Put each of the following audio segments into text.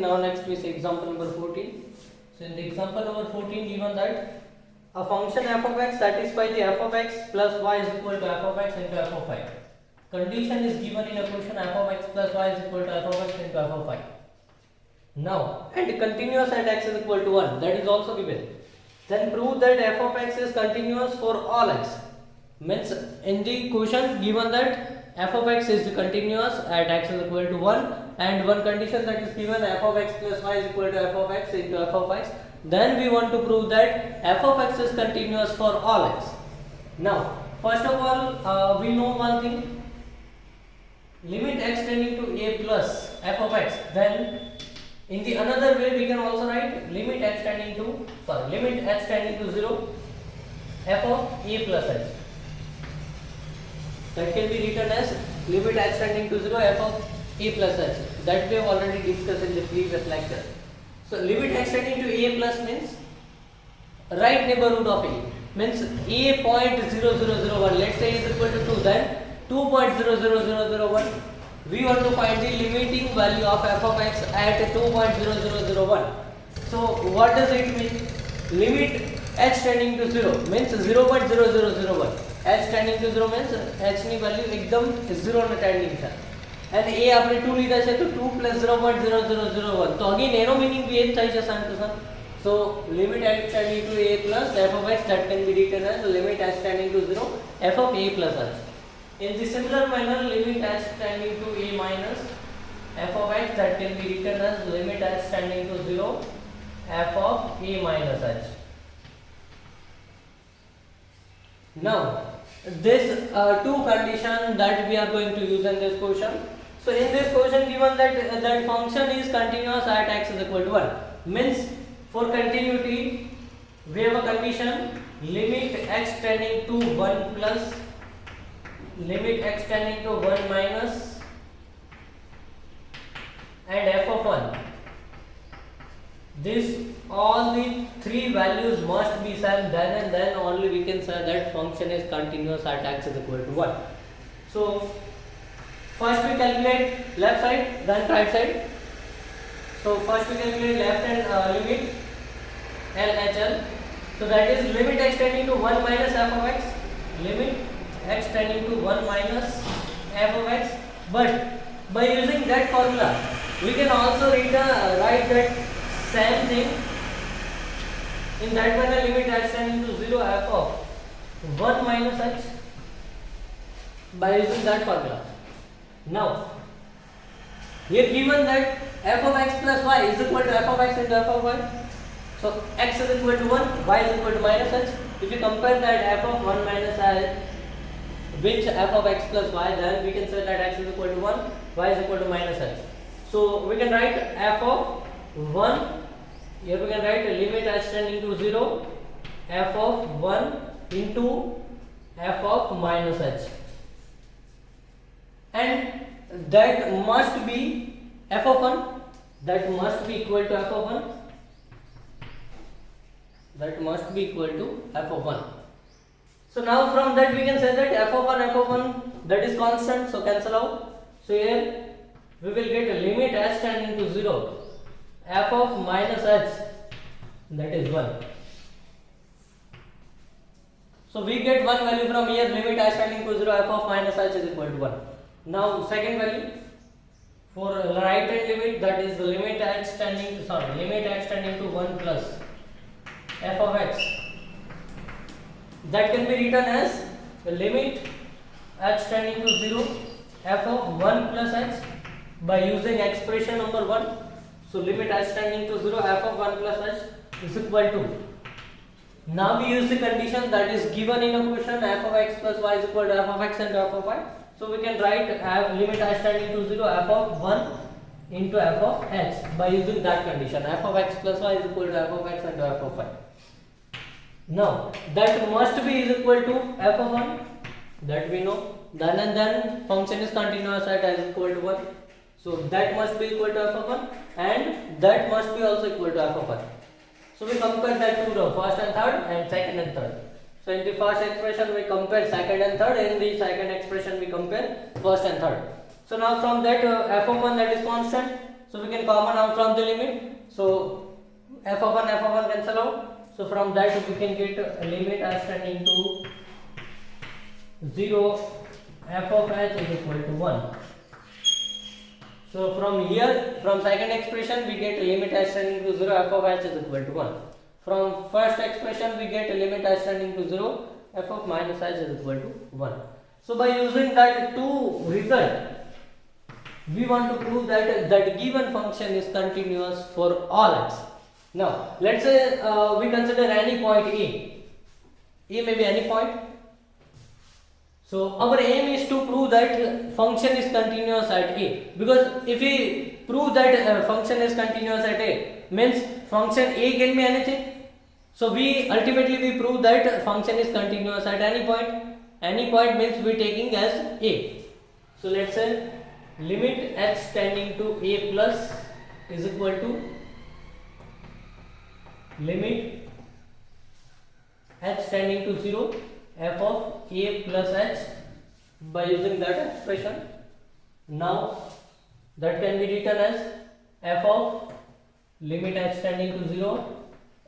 Now next we see example number 14. So in the example number 14 given that a function f of x satisfies the f of x plus y is equal to f of x into f of y. Condition is given in a question f of x plus y is equal to f of x into f of y. Now and continuous at x is equal to 1, that is also given. Then prove that f of x is continuous for all x. Means in the question given that f of x is continuous at x is equal to 1 and one condition that is given f of x plus y is equal to f of x into f of x. Then we want to prove that f of x is continuous for all x. Now first of all we know one thing, limit x tending to a plus f of x. Then in the another way we can also write limit x tending to 0 f of a plus h. That can be written as limit x tending to 0 f of a plus h. That we have already discussed in the previous lecture. So limit x tending to a plus means right neighborhood of a, means a 0.0001, let's say is equal to 2, then 2.00001. We want to find the limiting value of f of x at 2.0001. So what does it mean? Limit h tending to 0 means 0.0001. h tending to 0 means h ની value એકદમ 0 ને tending છે અને a આપણે 2 લીધા છે તો 2 + 0.0001, તો again એનો meaning બી એ જ થઈ જશે answer. So limit h tending to a plus f of x, that can be written as limit h tending to 0 f of a plus h. In the similar manner, limit h tending to a minus f of x, that can be written as limit h tending to 0 f of a minus h. Now this two conditions that we are going to use in this question. So in this question given that that function is continuous at x is equal to 1, means for continuity we have a condition limit x tending to 1 plus limit x tending to 1 minus and f of 1. This all the three values must be same, then and then only we can say that function is continuous at x is equal to 1. So first we calculate left side then right side. So first we calculate left hand limit LHL. So that is limit x tending to 1 minus f of x, limit x tending to 1 minus f of x. But by using that formula we can also write that same thing in that manner, limit x tending to 0 f of 1 minus h by using that formula. Now here given that f of x plus y is equal to f of x into f of y. So x is equal to 1, y is equal to minus h. If you compare that f of 1 minus h with f of x plus y, then we can say that x is equal to 1, y is equal to minus h. So we can write f of 1, here we can write limit h tending to 0 f of 1 into f of minus h, and that must be f of 1, that must be equal to f of 1, that must be equal to f of 1. So now from that we can say that f of 1 that is constant, so cancel out. So here we will get a limit h tending to 0 f of minus h, that is 1. So we get one value from here, limit h tending to 0 f of minus h is equal to 1. Now second value for right hand limit, that is the limit h tending to 1 plus f of x, that can be written as the limit h tending to 0 f of 1 plus h by using expression number 1. So limit h tending to 0 f of 1 plus h is equal to, now we use the condition that is given in a question, f of x plus y is equal to f of x into f of y. So we can write limit h tending to 0 f of 1 into f of h by using that condition, f of x plus y is equal to f of x into f of y. Now that must be is equal to f of 1, that we know, then and then function is continuous at x is equal to 1. So that must be equal to f of 1 and that must be also equal to f of 1. So we compare that to the first and third and second and third. So in the first expression we compare second and third, in the second expression we compare first and third. So now from that f of 1 that is constant, so So we can common out from the limit. So f of 1 cancel out. So from that we can get a limit as tending to 0, f of h is equal to 1. So from here, from second expression we get a limit as tending to 0, f of h is equal to 1. From first expression we get a limit as tending to 0, f of minus h is equal to 1. So by using that two result, we want to prove that that given function is continuous for all x. Now let's say we consider any point a. A may be any point. So our aim is to prove that function is continuous at a, because if we prove that function is continuous at a, means function a can be anything. So we ultimately we prove that function is continuous at any point. Any point means we taking as a. So let's say limit x tending to a plus is equal to limit h tending to 0, f of a plus h, by using that expression. Now that can be written as f of limit h tending to 0,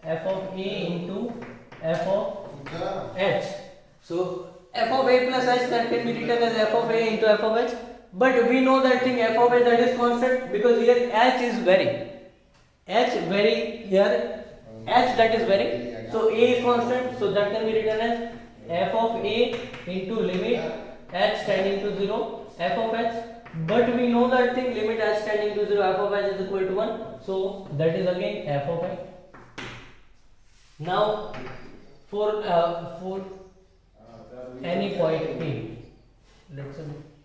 f of a into f of h. So f of a plus h, that can be written as f of a into f of h, but we know that thing f of a, that is constant, because here h is varying. H vary here, h that is varying. So a is constant, so that can be written as f of a into limit h tending to 0, f of h, but we know that thing limit h tending to 0, f of h is equal to 1, so that is again f of h. Now for any point a, let's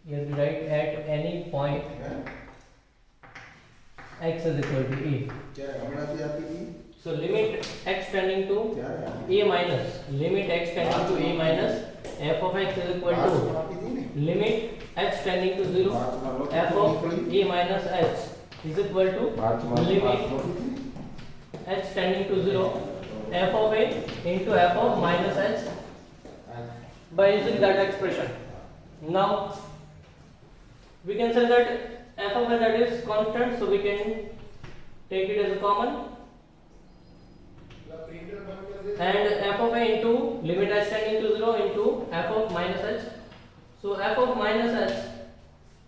here we write at any point x is equal to a. So limit x tending to a minus, limit x tending to a minus, f of x is equal to limit x tending to 0, f of a minus h is equal to limit h tending to 0, f of a into f of minus h, by using that expression. Now we can say that f of a, that is constant, so we can take it as a common, and f of a into limit h tending to 0 into f of minus h. So f of minus h,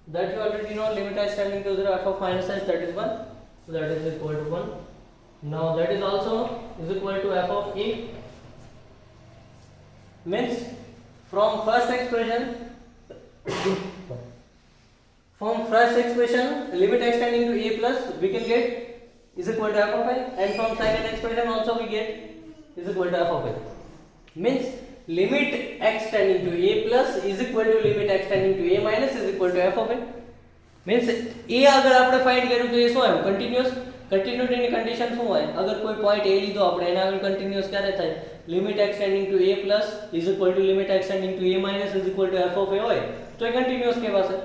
that you already know, limit h tending to 0, f of minus h, that is 1, so that is equal to 1. Now that is also is equal to f of a, means from first expression limit x tending to a plus we can get is equal to f of a, and from second expression also we get is equal to f of a, means limit x tending to a plus is equal to limit x tending to a minus is equal to f of a, means a અગર આપણે find કર્યું તો એ શું આવ્યું, continuous. કન્ટિન્યુટીની condition શું હોય, અગર કોઈ પોઈન્ટ a લીધો આપણે, એના આગળ કન્ટિન્યુઅસ ક્યારે થાય, limit x tending to a plus is equal to limit x tending to a minus is equal to f of a હોય તો એ કન્ટિન્યુઅસ કહેવાશે.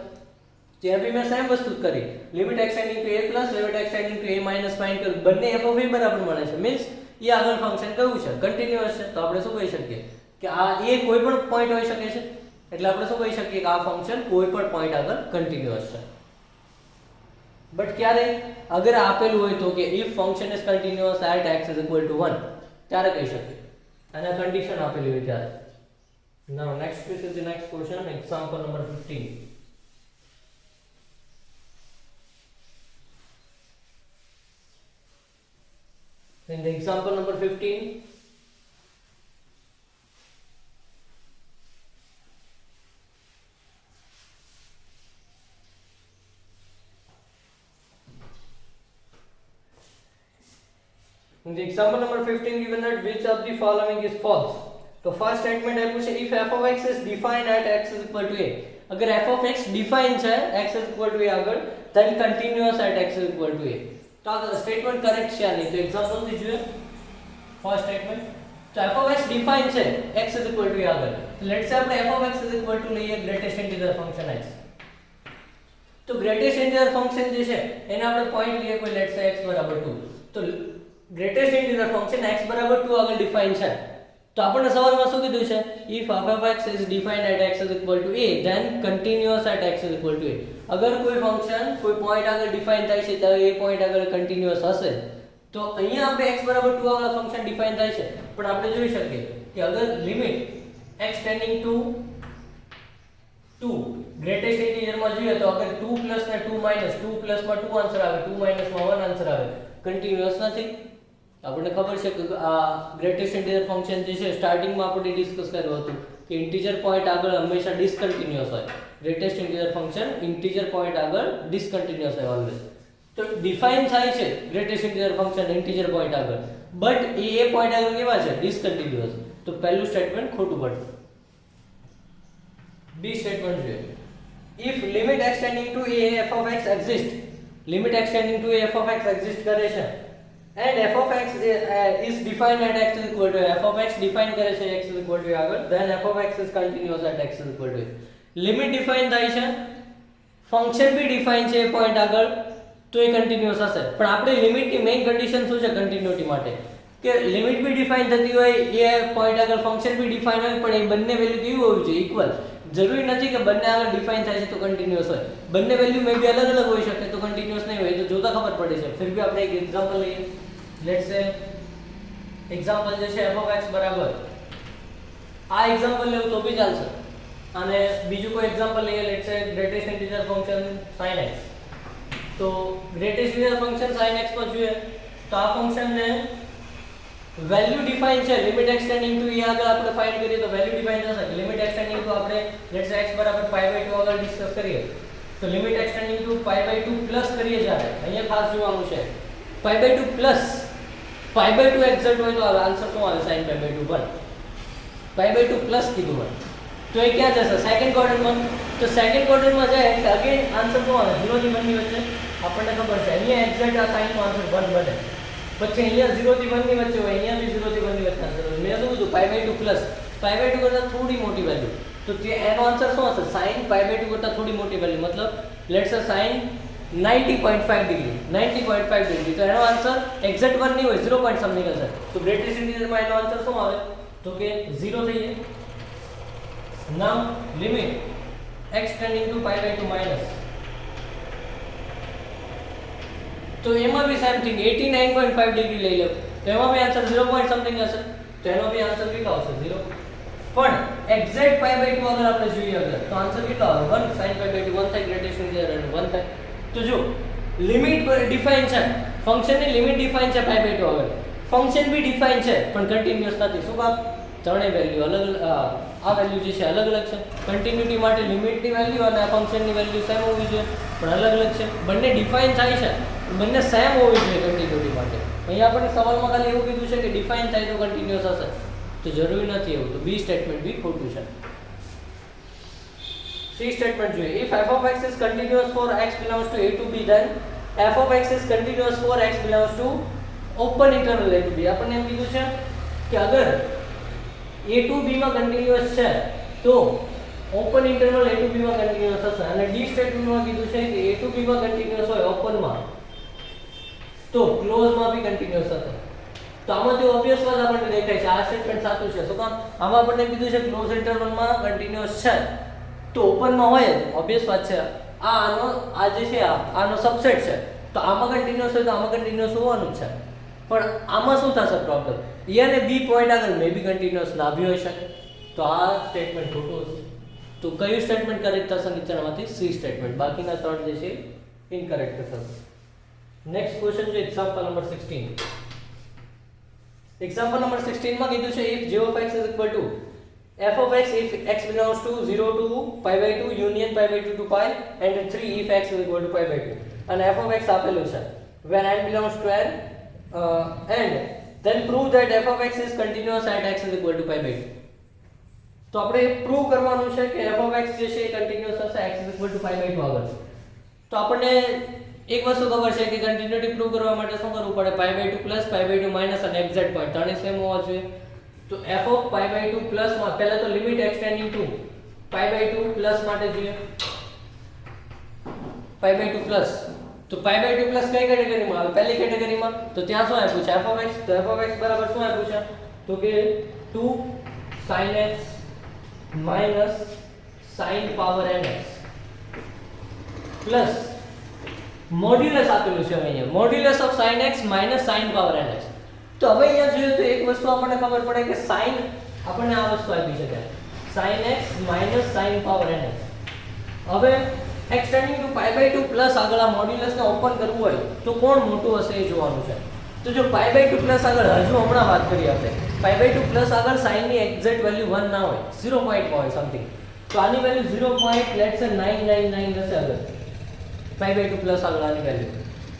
જ્યાં બી મેં સેમ વસ્તુ જ કરી, limit x tending to a plus limit x tending to a minus find કર્યું, બંને f of a બરાબર મળે છે, મીન્સ એ આગળ ફંક્શન કયું છે, કન્ટિન્યુઅસ છે. તો આપણે શું કહી શકીએ કે આ એ કોઈ પણ પોઈન્ટ હોઈ શકે છે, એટલે આપણે શું કહી શકીએ કે આ ફંક્શન કોઈ પણ પોઈન્ટ આગળ કન્ટિન્યુઅસ છે. બટ ક્યારે, અગર આપેલું હોય તો કે if function is continuous at x is equal to 1, ત્યારે કહી શકીએ, અને કન્ડિશન આપેલી હોય ત્યારે. Now next this is the next question, example number 15. In the example number 15, in the example number 15 given that which of the following is false. तो first statement આપ્યું છે if f of x is defined at x is equal to a. अगर f of x define છે x is equal to a આગળ, then continuous at x is equal to a. तो આ statement correct છે નહીં, તો example દીજુએ. First statement, તો f of x define છે x is equal to a આગળ, લેટ્સ સે આપણે f of x is equal to લઈએ ગ્રેટેસ્ટ ઇન્ટિજર ફંક્શન x. તો ગ્રેટેસ્ટ ઇન્ટિજર ફંક્શન જે છે એને આપણે પોઈન્ટ લઈએ કોઈ, લેટ્સ સે x બરાબર 2. તો ગ્રેટેસ્ટ ઇન્ટિજર ફંક્શન x બરાબર 2 આગળ ડિફાइन છે, તો આપણને સવાલમાં શું કીધું છે, if f of x is defined at x is equal to a then continuous at x is equal to a. અગર કોઈ ફંક્શન કોઈ પોઈન્ટ આગળ ડિફાઇન થાય છે ત્યારે એ પોઈન્ટ આગળ કન્ટિન્યુઅસ હશે, તો અહીંયા આપણે x બરાબર 2 વાળા ફંક્શન ડિફાઇન થાય છે, પણ આપણે જોઈ શકીએ કે અગર limit x tending to 2 greatest integer માં જોઈએ તો અગર 2 પ્લસ ને 2 માઈનસ 2 પ્લસ માં 2 આન્સર આવે, 2 માઈનસ માં 1 આન્સર આવે, કન્ટિન્યુઅસ નથી. આપણને ખબર છે કે આ ગ્રેટેસ્ટ ઇન્ટિજર ફંક્શન જે છે સ્ટાર્ટિંગમાં આપણે ડિસ્કસ કર્યું હતું કે ઇન્ટિજર પોઈન્ટ આગળ હંમેશા ડિસકન્ટિન્યુઅસ હોય. Greatest integer function integer point આગળ ડિસકન્ટિન્યુઅસ હોય ઓલવેઝ. તો ડિફાઇન થાય છે greatest integer function integer point આગળ, બટ એ પોઈન્ટ આગળ કેવા છે, ડિસકન્ટિન્યુઅસ. તો પહેલું સ્ટેટમેન્ટ ખોટું પડશે. બી સ્ટેટમેન્ટ જોઈએ, if limit x tending to a f of x exist, limit x tending to a f of x exist કરે છે and f of x is defined at x is equal to a, f of x define કરે છે x is equal to a આગળ, then f of x is continuous at x is equal to a. Limit define થાય છે, function બી define છે એ point આગળ, તો એ continuous હશે. પણ આપણે લિમિટની મેઇન કન્ડિશન શું છે કન્ટિન્યુટી માટે, કે લિમિટ બી ડિફાઇન થતી હોય, એ પોઈન્ટ આગળ ફંક્શન બી ડિફાઇન હોય, પણ એ બંને વેલ્યુ કેવી હોવી જોઈએ, ઇક્વલ. જરૂરી નથી કે બંને આગળ ડિફાઇન થાય છે તો કન્ટિન્યુઅસ હોય, બંને વેલ્યુ મે બી અલગ અલગ હોઈ શકે તો કન્ટિન્યુઅસ નહીં હોય. તો જોતા ખબર પડે છે. ફિર ભી આપણે એક એક્ઝામ્પલ લઈએ. લેટ્સ સે એક્ઝામ્પલ જે છે f of x બરાબર, આ એક્ઝામ્પલ લેવું તો બી ચાલશે, અને બીજું કોઈ એક્ઝામ્પલ લઈએ. Let's say greatest integer function sin x. તો greatest integer function sin x પર જોઈએ તો આ ફંક્શનને વેલ્યુ ડિફાઇન છે, limit x tending to a આગળ આપણે ફાઇન્ડ કરીએ તો વેલ્યુ ડિફાઇન થશે. લિમિટ x ટેન્ડિંગ ટુ આપણે લેટ્સ x બરાબર π/2 આગળ ડિસ્કસ કરીએ તો limit x tending to π/2 plus કરીએ જ્યારે, અહીંયા ખાસ જોવાનું છે π/2 પ્લસ π/2 એક્ઝેક્ટ હોય તો આન્સર શું આવે, sin π/2 1. π/2 પ્લસ કીધું હોય તો એ ક્યાં જશે, સેકન્ડ ક્વોડ્રન્ટમાં. તો સેકન્ડ ક્વોડ્રન્ટમાં જાય એટલે અગેન આન્સર શું આવે, 0 થી 1 ની વચ્ચે. આપણને ખબર છે અહીંયા એક્ઝેક્ટ આ sin નો આન્સર 1 બને, પછી અહીંયા 0 થી 1 ની વચ્ચે હોય, અહીંયા બી 0 થી 1 ની વચ્ચે આન્સર હોય. મેં શું કીધું π/2 પ્લસ, π/2 કરતા થોડી મોટી વેલ્યુ, તો તે એનો આન્સર શું હશે, sin π/2 કરતા થોડી મોટી વેલ્યુ, મતલબ લેટ્સ સે sin 90.5 ડિગ્રી, 90.5 ડિગ્રી. તો એનો આન્સર એક્ઝેક્ટ 1 નહીં હોય, 0 પોઈન્ટ સમથિંગ હશે. તો ગ્રેટેસ્ટ ઇન્ટિજરમાં એનો આન્સર શું આવે, તો કે 0 થઈ જાય. Now limit x tending to π/2 minus, તો એમાં બી સેમ થિંગ 89.5 ડિગ્રી લઈ લો તો એમાં બી આન્સર 0 પોઈન્ટ સમથિંગ હશે, તો એનો બી આન્સર કેટલો આવશે, 0. પણ એક્ઝેક્ટ π/2 અગર આપણે જોઈએ અગર તો આન્સર કેટલો આવે, 1. sin π/2 1 થાય, ગ્રેટેસ્ટ ઇન્ટિજર અને 1 થાય. તો જો લિમિટ ડિફાઇન છે, ફંક્શનની લિમિટ ડિફાઇન છે π/2 અગર, ફંક્શન બી ડિફાઇન છે પણ કન્ટિન્યુઅસ નથી. શું કામ, ત્રણેય વેલ્યુ અલગ અલગ, આ વેલ્યુ જે છે અલગ અલગ છે. કન્ટિન્યુટી માટે લિમિટની વેલ્યુ અને આ ફંક્શનની વેલ્યુ સેમ હોવી જોઈએ પણ અલગ અલગ છે. બંને ડિફાઇન થાય છે, બંને સેમ હોવી જોઈએ કન્ટિન્યુટી માટે. અહીંયા આપણને સવાલમાં ખાલી એવું કીધું છે કે ડિફાઇન થાય તો કન્ટિન્યુઅસ હશે, તો જરૂરી નથી એવું. તો બી સ્ટેટમેન્ટ બી ખોટું છે. સી સ્ટેટમેન્ટ જોઈએ, if f of x is continuous for x belongs to a to b then f of x is continuous for x belongs to open interval a to b. આપણને એમ કીધું છે કે અગર a to b માં continuous છે તો open interval a to b માં continuous હશે, અને ડી સ્ટેટમેન્ટમાં કીધું છે કે a to b માં કન્ટિન્યુઅસ હોય ઓપનમાં તો ક્લોઝ માં બી કન્ટિન્યુઅસ હશે. તો આમાંથી ઓબ્વિયસ વાત આપણને દેખાય છે આ સ્ટેટમેન્ટ સાચું છે. શું કામ, આમાં આપણને કીધું છે ક્લોઝ ઇન્ટરવલમાં કન્ટિન્યુઅસ છે તો ઓપનમાં હોય, ઓબ્વિયસ વાત છે. આ જે છે આનો સબસેટ છે તો આમાં કન્ટિન્યુઅસ હોય તો આમાં કન્ટિન્યુઅસ હોવાનું જ છે. પણ આમાં શું થશે પ્રોબ્લેમ, એ અને બી પોઈન્ટ આગળ મે બી કન્ટિન્યુઅસ ના બી હોઈ શકે, તો આ સ્ટેટમેન્ટ ખોટું હશે. તો કયું સ્ટેટમેન્ટ કરેક્ટ થશે નીચેનામાંથી, સી સ્ટેટમેન્ટ. બાકીના ત્રણ જે છે ઇનકરેક્ટ થશે. નેક્સ્ટ ક્વેશ્ચન છે એક્ઝામ્પલ નંબર 16. એક્ઝામ્પલ નંબર 16 માં કીધું છે if g of x is equal to f of x if x belongs to 0 to π/2 union π/2 to pi and 3 if x is equal to π/2 અને f of x આપેલું છે when n belongs to n and then prove that f of x is continuous at x is equal to π/2. તો આપણે prove કરવાનું છે કે f of x જે છે એ કન્ટિન્યુઅસ હશે x is equal to π/2 આગળ. તો આપણને એક વસ્તુ ખબર છે કે કન્ટિન્યુટી પ્રૂવ કરવા માટે શું કરવું પડે, π/2 પ્લસ π/2 માઈનસ અને એક્ઝેક્ટ પોઈન્ટ ત્રણે સેમ હોવા જોઈએ. તો f of π/2 પ્લસ માં પહેલા તો limit x tending to π/2 plus માટે જોઈએ π/2 પ્લસ. તો π/2 પ્લસ કઈ કેટેગરીમાં આવે, પહેલી કેટેગરીમાં. તો ત્યાં શું આપ્યું છે f of x, તો f of x બરાબર શું આપ્યું છે તો કે 2 sin x minus sin power nx plus modulus આપેલું છે અહીંયા modulus of sin x minus sin power nx. તો હવે અહીંયા જોઈએ તો એક વસ્તુ આપણને ખબર પડે કે sin આપણને આ વસ્તુ આપી છે sin x minus sin power nx. હવે x tending to pi by 2 plus આગળ આ મોડ્યુલસને ઓપન કરવું હોય તો કોણ મોટું હશે એ જોવાનું છે. તો જો pi by 2 પ્લસ આગળ હજુ હમણાં વાત કરી આપણે pi by 2 પ્લસ આગળ sin ની એક્ઝેક્ટ વેલ્યુ 1 ના હોય 0 પોઈન્ટ હોય સમથિંગ. તો આની વેલ્યુ 0.999 હશે આગળ pi by 2 પ્લસ આગળ આની વેલ્યુ.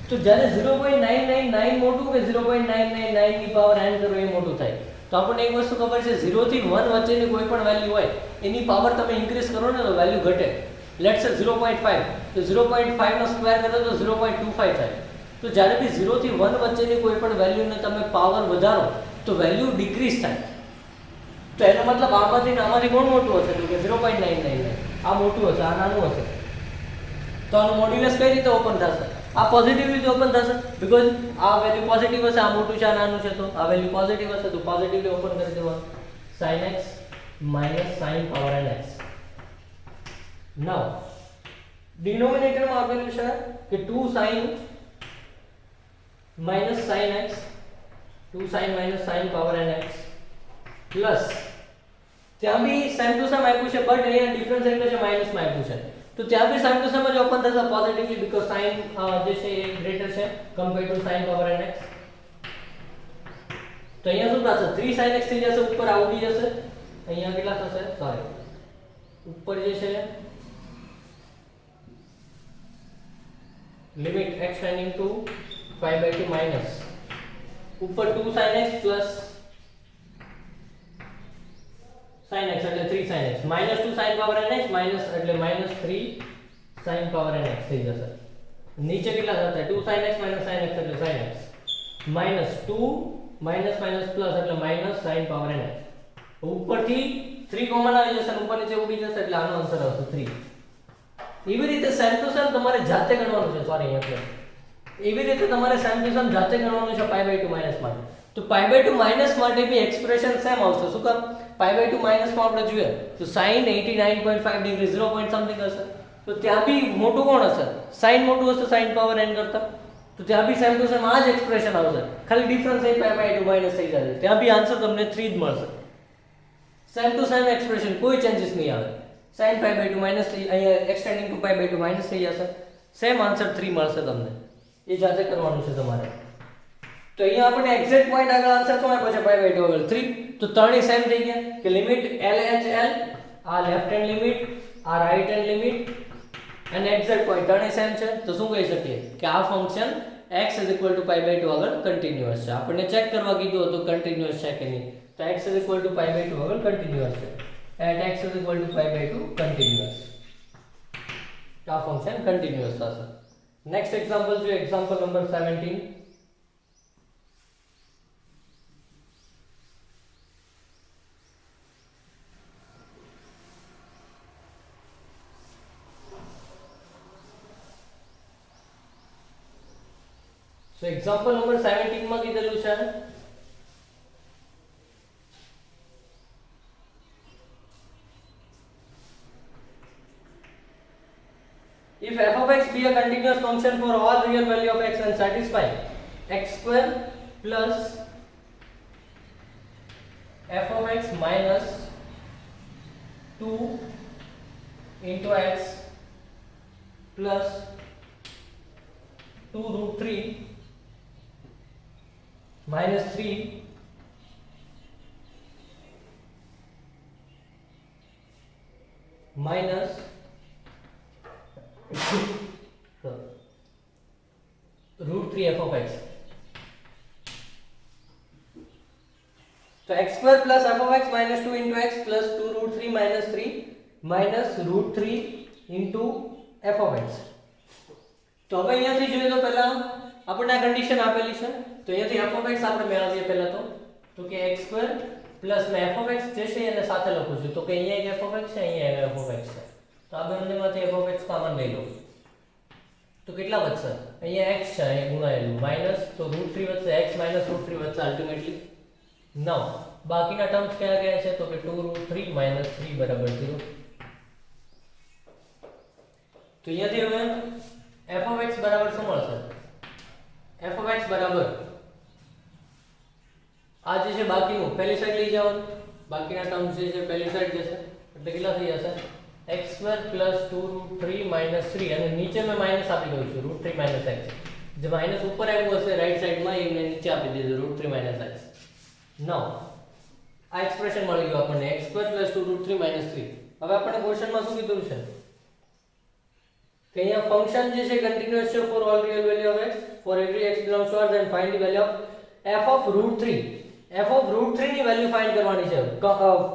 તો જ્યારે 0.999 મોટું કે 0.999 ની પાવર n કરો એ મોટું થાય. તો આપણને એક વસ્તુ ખબર છે 0 થી 1 વચ્ચેની કોઈ પણ વેલ્યુ હોય એની પાવર તમે ઇન્ક્રીઝ કરો ને તો વેલ્યુ ઘટે. લેટ્સ સે 0.5 તો 0.5 નો સ્ક્વેર કરો તો 0.25 થાય. તો જ્યારે બી 0 થી 1 વચ્ચેની કોઈ પણ વેલ્યુને તમે પાવર વધારો તો વેલ્યુ ડિક્રીઝ થાય. તો એનો મતલબ આમાંથી કોણ મોટું હશે તો કે 0.999 આ મોટું હશે આ નાનું હશે. તો આનું મોડ્યુલસ કઈ રીતે ઓપન થશે? આ પોઝિટિવ રીતે ઓપન થશે બીકોઝ આ વેલ્યુ પોઝિટિવ હશે આ મોટું છે આ નાનું છે. તો આ વેલ્યુ પોઝિટિવ હશે તો પોઝિટિવલી ઓપન કરી દેવાનું sin x minus sin power nx. નાઉ ડિનોમિનેટર માં આપેલું છે કે 2 sin minus sin x 2 sin minus sin power nx plus ત્યાં બી sin to sum આપ્યું છે બટ અહીંયા ડિફરન્સ એટલે છે માઈનસ માં આપ્યું છે. તો ત્યાં બી sin to sum જ ઓપન થશે પોઝિટિવલી બીકોઝ sin જે છે એ ગ્રેટર છે compare to sin power nx. તો અહીંયા શું થશે 3 sin x થઈ જશે ઉપર આવડી જશે અહીંયા કેટલા થશે સોરી ઉપર જે છે limit x tending to pi by 2 minus ઉપર 2 sin x plus sin x એટલે 3 sin x minus 2 sin power nx minus એટલે minus 3 sin power nx થઈ જશે. નીચે કેટલા થશે 2 sin x minus sin x એટલે sin x minus 2 minus minus plus એટલે minus sin power nx. ઉપરથી 3 કોમન આવી જશે અને ઉપર નીચે ઉડી જશે એટલે આનો આન્સર આવશે 3. એવી રીતે sin to sum તમારે જાતે ગણવાનું છે સોરી એટલે એવી રીતે તમારે sin to sum જાતે ગણવાનું છે pi by 2 માઈનસ માટે. તો pi by 2 માઈનસ માટે બી એક્સપ્રેશન સેમ આવશે. શું કામ pi by 2 માઈનસ માં આપણે જોઈએ તો sin 89.5 ડિગ્રી 0 પોઈન્ટ સમથિંગ હશે. તો ત્યાં બી મોટું કોણ હશે sin મોટું હશે sin પાવર n કરતા. તો ત્યાં બી sin to sum આ જ એક્સપ્રેશન આવશે ખાલી difference A pi by 2 minus થઈ જશે. ત્યાં બી આન્સર તમને 3 જ મળશે. sin to sum એક્સપ્રેશન કોઈ ચેન્જીસ નહીં આવે. sin pi by 2 માઈનસ અહીંયા extending to pi by 2 minus થઈ જશે સેમ આન્સર 3 મળશે તમને. એ જાતે કરવાનું છે તમારે. તો અહીંયા આપણે એક્ઝેક્ટ પોઈન્ટ આગળ આન્સર શું આપ્યો છે pi by 2 આગળ 3. તો ત્રણેય સેમ થઈ ગયા કે લિમિટ LHL આ લેફ્ટ હેન્ડ લિમિટ આ રાઈટ હેન્ડ લિમિટ અને એક્ઝેક્ટ પોઈન્ટ ત્રણેય સેમ છે. તો શું કહી શકીએ કે આ ફંક્શન x pi by 2 આગળ કન્ટીન્યુઅસ છે. આપણને ચેક કરવા કીધું હતું કન્ટીન્યુઅસ છે કે નહીં. તો x pi by 2 આગળ કન્ટીન્યુઅસ છે. at x pi by 2 continuous આ ફંક્શન કન્ટીન્યુઅસ થશે. નેક્સ્ટ એક્ઝામ્પલ જોઈએ example number 17. So example number 17 માં કીધેલું છે if f of x be a continuous function for all real value of x and satisfy x square plus f of x minus 2 into x plus 2 root 3 minus 3 minus root 3 f of x. So x square plus f of x minus 2 into x plus 2 root 3 minus 3 minus root 3 into f of x. તો હવે અહીંયાથી જોઈએ તો પહેલા આપણને આ condition આપેલી છે. તો અહીંયાથી f of x આપણે મેળવીએ પહેલા તો કે x square plus May f of x જે છે એને સાથે લખું છું. તો કે અહીંયા એક f of x છે અહીંયા એક f of x છે. તો આ બંનેમાંથી f of x કોમન લઈ લો તો કેટલા વધશે અહીંયા x છે અહીંયા ગુણાયેલું માઈનસ તો √3 વધશે x - √3 વધશે અલ્ટીમેટલી 9 બાકીના ટર્મ્સ કયા કયા છે તો કે 2√3 - 3 બરાબર 0. તો અહીંયાથી હવે f of x બરાબર શું મળશે? f of x બરાબર આ જે છે બાકીનું પહેલી સાઈડ લઈ જાવ, બાકીના ટર્મ્સ જે છે પહેલી સાઈડ જશે એટલે કેટલા થઈ જશે? x² + 2√3 - 3 અને નીચે મેં માઈનસ આપી દઉં છું √3 - x. જે માઈનસ ઉપર આવ્યું હશે રાઈટ સાઈડમાં એને નીચે આપી દીધું √3 - x. નાઉ આ એક્સપ્રેશન મળી ગયું આપણને x² + 2√3 - 3. હવે આપણને ક્વેશ્ચનમાં શું કીધું છે કે અહીંયા ફંક્શન જે છે કન્ટીન્યુઅસ છે for all real value of x for every x belongs to R then find the value of f of √3. f of √3 ની વેલ્યુ ફાઇન્ડ કરવાની છે.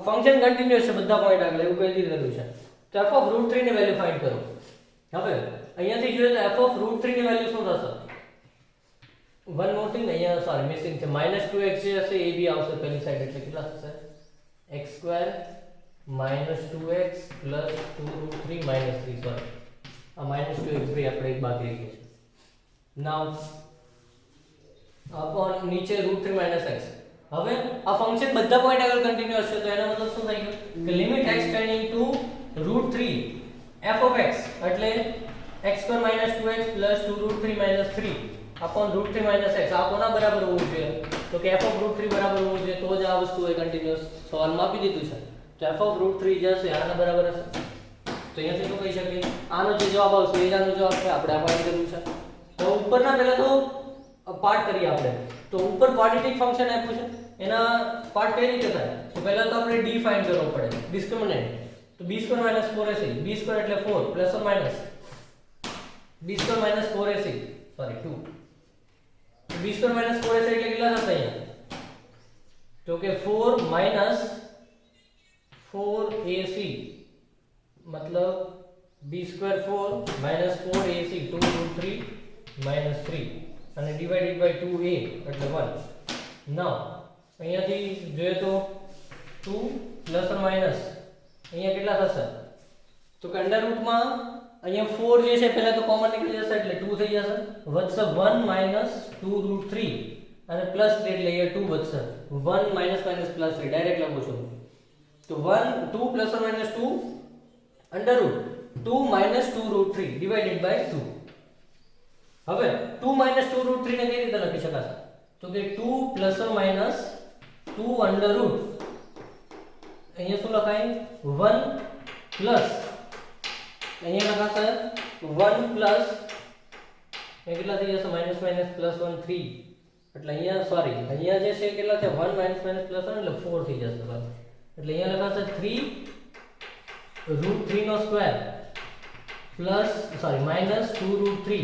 ફંક્શન કન્ટીન્યુઅસ છે બધા પોઈન્ટ આગળ એવું કહી દીધેલું છે. તો f of √3 ની વેલ્યુ ફાઇન્ડ કરો. હવે અહીંયાથી જોઈએ તો f of √3 ની વેલ્યુ શું થશે? વન મોર થિંગ અહીંયા સોરી મિસિંગ છે -2x જે હશે એ બી આવશે પહેલી સાઈડ એટલે કેટલા થશે? x² - 2x + 2√3 - 3 સોરી આ -2x ભાઈ આપણે એક બાકી રહી છે. નાઉ અપોન નીચે √3 - x. હવે આ ફંક્શન બધા પોઈન્ટ આગળ કન્ટીન્યુઅસ છે તો એનો મતલબ શું થઈ ગયો કે limit x tending to √3 f of x એટલે x² - 2x + 2√3 - 3 upon √3 - x આ કોના બરાબર હોવું જોઈએ? તો કે f of √3 બરાબર હોવું જોઈએ તો જ આ વસ્તુ એ કન્ટીન્યુઅસ સવાલમાં આપી દીધું છે. તો f of √3 જે હશે આના બરાબર હશે. તો અહીંયાથી શું કહી શકીએ? આનો જે જવાબ આવશે એ જ આનો જવાબ છે. આપણે આ ફાઇન્ડ કરવું છે. તો ઉપરના પહેલા તો પાર્ટ કરીએ આપણે. તો ઉપર ક્વોડ્રેટિક ફંક્શન આપ્યું છે એના પાર્ટ કઈ રીતે થાય? તો પહેલા તો આપણે ડી ફાઇન્ડ કરવો પડે ડિસ્ક્રિમિનન્ટ. તો b² - 4ac b² એટલે 4 plus or minus b² - 4ac sorry 2 b² - 4ac એટલે કેટલા થશે અહીંયા? તો કે 4 - 4ac मतलब b² 4 - 4ac 2√3 - 3 અને ડિવાઇડેડ બાય 2a એટલે 1. નાઉ અહીંયાથી જોઈએ તો 2 પ્લસ ઓર માઈનસ અહીંયા કેટલા થશે? તો કે અંડર રૂટમાં અહીંયા 4 જે છે પહેલા તો કોમન નીકળી જશે એટલે 2 થઈ જશે. વધશે 1 - 2√3 અને પ્લસ 3 એટલે અહીંયા 2 વધશે. 1 - પ્લસ 3 ડાયરેક્ટ લખું છું. તો 1 2 plus or minus 2 under root 2 - 2√3 divided by 2. હવે 2 - 2√3 ને કઈ રીતે લખી શકાશે? તો કે 2 plus or minus 2 under route અહીંયા શું લખાય? 1 પ્લસ અહીંયા લખાશે 1 પ્લસ એ કેટલા થઈ જશે? માઈનસ પ્લસ 1 3 એટલે અહીંયા સોરી અહીંયા જે છે કેટલા છે? 1 માઈનસ પ્લસ 1 એટલે 4 થઈ જશે. એટલે અહીંયા લખાશે 3 √3 નો square plus sorry minus 2√3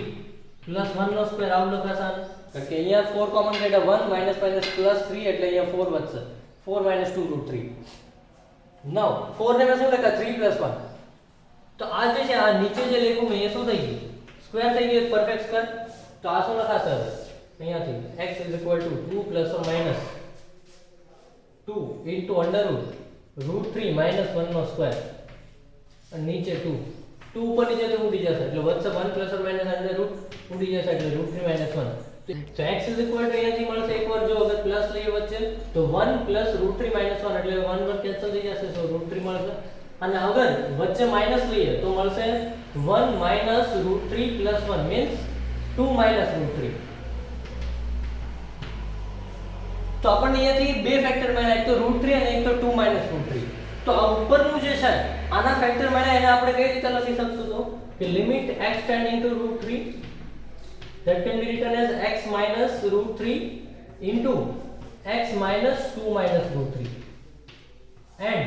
plus 1 નો સ્ક્વેર આવું લખાશે. કારણ કે અહીંયા 4 કોમન કાઢ્યા 1 માઈનસ પ્લસ 3 એટલે અહીંયા 4 વધશે. 4 - 2√3. નાઉ 4 ને મેં શું લખ્યા? 3 + 1. તો આ જે છે આ નીચે જે લખ્યું મેં એ શું થઈ ગયું? સ્ક્વેર થઈ ગયું પરફેક્ટ સ્ક્વેર. તો આ શું લખાશે અહીંયાથી x = 2 plus or minus 2 into under root √3 - 1 નો સ્ક્વેર અને નીચે 2 ઉપર નીચે તો ઉડી જશે એટલે વધશે 1 plus or minus under route ઉડી જશે એટલે √3 - 1. તો x = અહીંયાથી મળશે એકવાર જો અગર પ્લસ લઈએ વચ્ચે તો 1 પ્લસ √3 - 1 એટલે 1 1 કેન્સલ થઈ જશે તો √3 મળશે. અને અગર વચ્ચે માઈનસ લઈએ તો મળશે 1 માઈનસ √3 પ્લસ 1 મીન્સ 2 માઈનસ √3. તો આપણને અહીંયાથી બે ફેક્ટર મળ્યા, એક તો √3 અને એક તો 2 માઈનસ √3. તો આ ઉપરનું જે છે આના ફેક્ટર મળ્યા એને આપણે કઈ રીતે લખી શકશું? તો કે limit x tending to √3 that can be written as x minus √3 into x minus 2 minus √3 and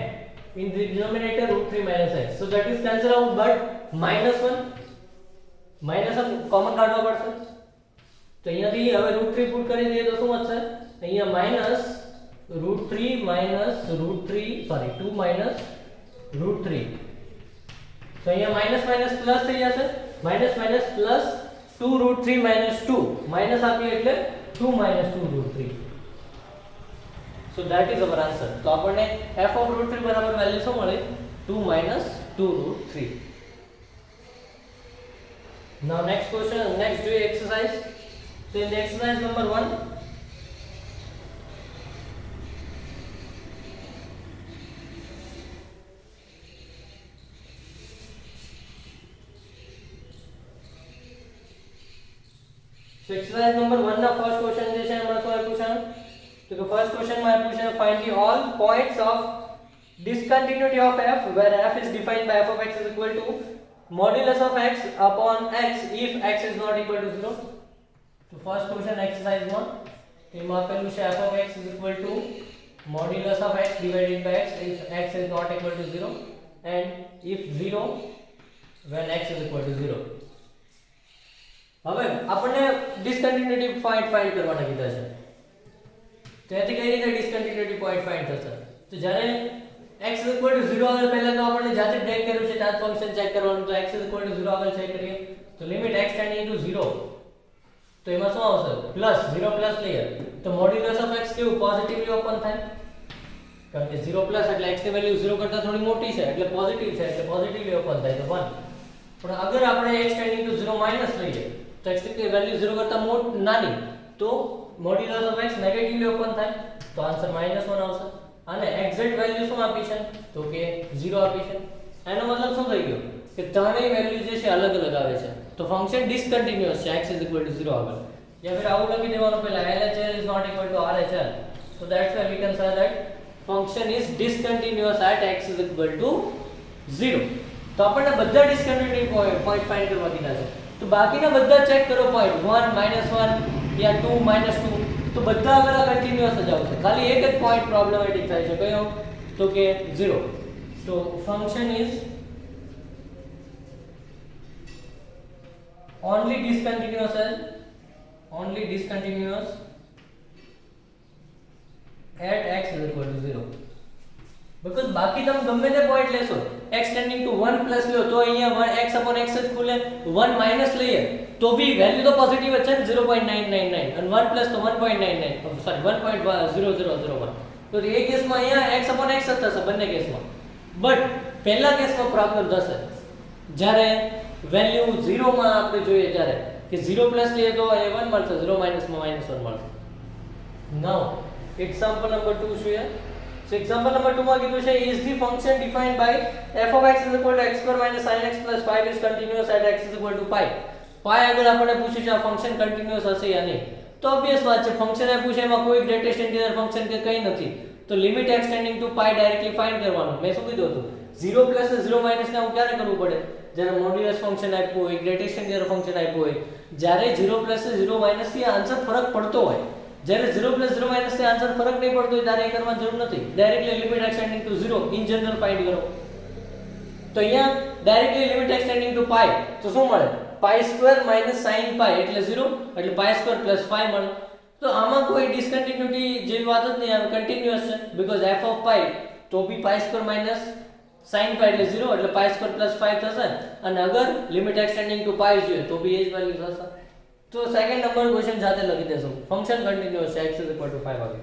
in the denominator √3 minus x. So that is cancel out but -1 common કાઢવા પડશે. તો અહીંયાથી હવે √3 પુટ કરી દઈએ તો શું વધશે? અહીંયા માઈનસ √3 minus √3 સોરી 2 minus √3. તો અહીંયા માઈનસ માઈનસ પ્લસ થઈ જશે. Minus minus plus 2 √3 minus 2 minus આપીએ એટલે 2 minus 2 √3. So that is our answer. તો આપણને f of √3 બરાબર વેલ્યુ શું મળે? 2 minus 2 √3. Now next question, next do exercise. So in the exercise number 1 So exercise number 1 ના ફર્સ્ટ ક્વેશ્ચન જે છે એમાં શું આપ્યું છે તો કે ફર્સ્ટ ક્વેશ્ચનમાં આપ્યું છે find the all points of discontinuity of f where f is defined by f of x is equal to modulus of x upon x if x is not equal to 0. તો first question exercise 1 એમાં આપેલું છે f of x is equal to modulus of x divided by x if x is not equal to 0 and if 0 when x is equal to 0. હવે આપણને ડિસકન્ટિન્યુટી point find કરવાના કીધા છે તેથી કઈ રીતે ડિસકન્ટિન્યુટી પોઈન્ટ ફાઇન્ડ થશે તો જ્યારે x is equal to 0 આવે પહેલા તો આપણને જાતે બ્રેક કર્યું છે ત્યાં ફંક્શન ચેક કરવાનું તો x is equal to 0 આવે ચેક કરીએ તો લિમિટ x ટેન્ડિંગ ટુ 0 તો એમાં શું આવશે પ્લસ 0 પ્લસ લઈએ તો મોડ્યુલસ ઓફ x કેવું પોઝિટિવલી ઓપન થાય કારણ કે 0 પ્લસ એટલે x ની વેલ્યુ 0 કરતા થોડી મોટી છે એટલે પોઝિટિવ છે એટલે પોઝિટિવલી ઓપન થાય તો 1 પણ અગર આપણે x ટેન્ડિંગ ટુ 0 માઈનસ લઈએ તો x ની વેલ્યુ 0 કરતા નાની તો modulus of x negatively open થાય તો આન્સર -1 આવશે અને એક્ઝેક્ટ વેલ્યુ શું આપી છે તો કે 0 આપી છે એનો મતલબ શું થઈ ગયો કે ત્રણેય વેલ્યુ જે છે અલગ અલગ આવે છે તો ફંક્શન ડિસકન્ટિન્યુઅસ છે x is equal to 0 આગળ યા फिर આવું લખી દેવાનું પહેલા LHL is not equal to RHL so that's why we can say that function is discontinuous at x is equal to 0 તો આપણને બધા ડિસકન્ટિન્યુટી પોઈન્ટ ફાઇન્ડ કરવા દીધા છે તો બાકીના બધા ચેક કરો પોઈન્ટ 1 -1 या 2 -2 તો બધા આગળ કન્ટિન્યુઅસ જ આવશે ખાલી એક જ પોઈન્ટ પ્રોબ્લેમેટિક થાય છે કયો તો કે 0 તો function is only discontinuous at x is equal to 0 because બાકી તમે ગમે તે પોઈન્ટ લેશો x ટેન્ડિંગ ટુ 1 પ્લસ લો તો અહીંયા x upon x જ ખુલે 1 માઈનસ લઈએ તો બી વેલ્યુ તો પોઝિટિવ જ છે 0.999 અને 1 પ્લસ તો 1.99 સોરી 1.0001 તો એ કેસમાં અહીંયા x upon x જ થશે બંને કેસમાં બટ પહેલા કેસમાં પ્રોબ્લેમ થશે જ્યારે વેલ્યુ 0 માં આપણે જોઈએ ત્યારે કે 0 પ્લસ લઈએ તો એ 1 મળશે 0 માઈનસ માં -1 મળશે નાઉ એક્ઝામ્પલ નંબર 2 શું છે So example number 2 માં કીધું છે is the function defined by f of x is equal to x square minus sin x plus 5 is continuous at x is equal to pi. pi આગળ આપણે પૂછ્યું છે આ ફંક્શન કન્ટિન્યુઅસ હશે યા નહીં તો ઓબવિયસ વાત છે ફંક્શન આપ્યું છે એમાં કોઈ ગ્રેટેસ્ટ ઇન્ટિજર ફંક્શન કે કંઈ નથી તો limit x tending to pi directly find કરવાનું મેં શું કીધું હતું 0 પ્લસ ને 0 માઈનસ ને હું ક્યારે કરવું પડે જ્યારે મોડ્યુલસ ફંક્શન આપ્યું હોય ગ્રેટેસ્ટ ઇન્ટિજર ફંક્શન આપ્યું હોય જ્યારે 0 પ્લસ ને 0 માઈનસ થી આન્સર ફરક પડતો હોય જ્યારે 0 પ્લસ 0 માઈનસ થી આન્સર ફરક નહીં પડતો હોય ત્યારે એ કરવાની જરૂર નથી directly limit x tending to 0 in general find કરો તો અહીંયા directly limit x tending to pi તો શું મળે pi square minus sin pi એટલે 0 એટલે pi સ્ક્વેર પ્લસ 5 મળે તો આમાં કોઈ ડિસકન્ટિન્યુટી જેવી વાત જ નહીં આવે કન્ટિન્યુઅસ છે બીકોઝ f ઓફ pi તો બી pi square minus sin pi એટલે 0 એટલે pi સ્ક્વેર પ્લસ 5 થશે અને અગર limit x tending to pi જોઈએ તો બી એ જ વેલ્યુ થશે તો સેકન્ડ નંબર ક્વેશ્ચન જાતે લખી દેશો ફંક્શન કન્ટિન્યુઅસ છે x is equal to 5 આવે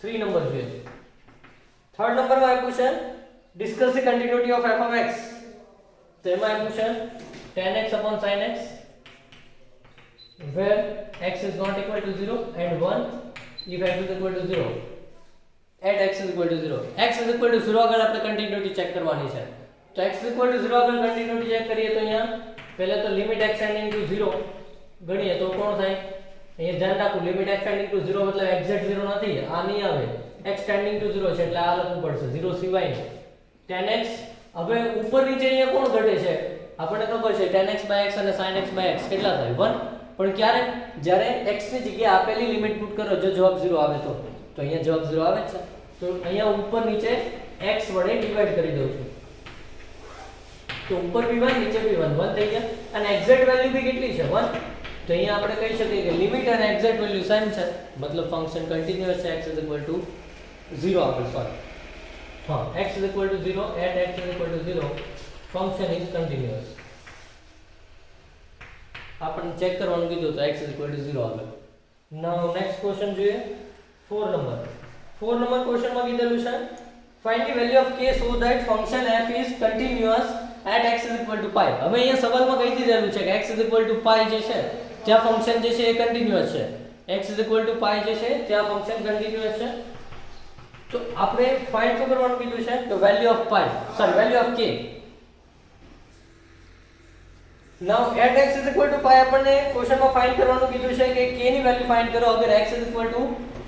3 નંબર જોઈએ થર્ડ નંબરમાં આપ્યું છે discuss the continuity of f of x તો એમાં આપ્યું છે tan x upon sin x where x is not equal to 0 and 1 if x is equal to 0 at x is equal to 0 x is equal to 0 આગળ આપણે continuity check કરવાની છે તો x is equal to 0 આગળ continuity check કરીએ તો અહીંયા પહેલા તો લિમિટ x ટેન્ડિંગ ટુ 0 ગણીએ તો કોણ થાય અહીંયા ધ્યાન રાખો લિમિટ x ટેન્ડિંગ ટુ 0 મતલબ એક્ઝેક્ટ 0 નથી આ નહીં આવે x ટેન્ડિંગ ટુ 0 છે એટલે આ લખવું પડશે 0 સિવાય tan x હવે ઉપર નીચે અહીંયા કોણ ઘટે છે આપણને ખબર છે tan x by x અને sin x by x કેટલા થાય 1 પણ ક્યારે જ્યારે x ની જગ્યાએ આપેલી લિમિટ પુટ કરો જો જવાબ 0 આવે તો અહીંયા જવાબ 0 આવે છે તો અહીંયા ઉપર નીચે x વડે ડિવાઈડ કરી દઉં છું તો ઉપર v1 નીચે v1 1 થઈ ગયા અને એક્ઝેક્ટ વેલ્યુ બી કેટલી છે 1 તો અહીંયા આપણે કહી શકીએ કે લિમિટ અને એક્ઝેક્ટ વેલ્યુ સેમ છે મતલબ ફંક્શન કન્ટિન્યુઅસ છે x is equal to 0 આગળ સોરી હા x is equal to 0 at x is equal to 0 function is continuous આપણે ચેક કરવાનું કીધું તો x is equal to 0 આગળ નાઉ નેક્સ્ટ ક્વેશ્ચન જોઈએ 4 નંબર ક્વેશ્ચનમાં કીધેલું છે find the value of k so that function f is continuous at x is equal to pi હવે અહીંયા સવાલમાં કહી દીધેલું છે કે x is equal to pi જે છે ત્યાં ફંક્શન જે છે એ કન્ટિન્યુઅસ છે x is equal to pi જે છે ત્યાં ફંક્શન કન્ટિન્યુઅસ છે તો આપણે ફાઇન્ડ શું કરવાનું કીધું છે તો value of k now at x is equal to pi આપણને ક્વેશ્ચનમાં ફાઇન્ડ કરવાનું કીધું છે કે k ની વેલ્યુ ફાઇન્ડ કરો અગર x is equal to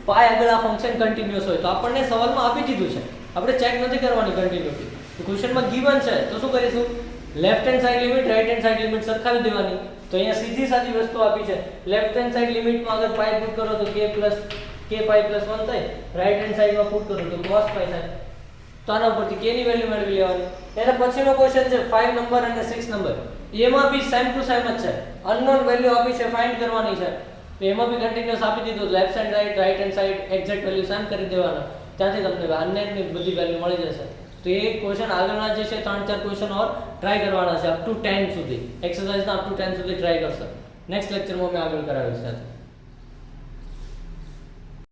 pi અગર આ ફંક્શન કન્ટિન્યુઅસ હોય તો આપણને સવાલમાં આપી દીધું છે, આપણે ચેક નથી કરવાની કન્ટિન્યુટી. તો ક્વેશ્ચનમાં ગિવન છે તો શું કરીશું, left hand side limit right hand side limit સરખાવી દેવાની. તો અહીંયા સીધી સાદી વસ્તુ આપી છે, લેફ્ટ હેન્ડ સાઈડ લિમિટમાં અગર pi પુટ કરો તો k pi + 1 થાય, રાઈટ હેન્ડ સાઈડમાં પુટ કરો તો cos pi થાય. તો આના ઉપરથી k ની વેલ્યુ મેળવી લેવાની. એના પછીનો ક્વેશ્ચન છે 5 નંબર અને 6 નંબર. એમાં બી સેમ ટુ સેમ જ છે, અનનોન વેલ્યુ આપી છે, ફાઇન્ડ કરવાની છે. તો એમાં બી કન્ટિન્યુઅસ આપી દીધું, left side right hand side exact value same કરી દેવાના, ત્યાંથી તમને અનનેમની બધી વેલ્યુ મળી જશે. તો એ ક્વેશ્ચન આગળના જે છે 3-4 ક્વેશ્ચન ઓર ટ્રાય કરવાના છે અપ ટુ 10 સુધી, એક્સરસાઇઝના અપ ટુ 10 સુધી ટ્રાય કરશે. નેક્સ્ટ લેક્ચરમાં મેં આગળ કરાવીશ સાથે.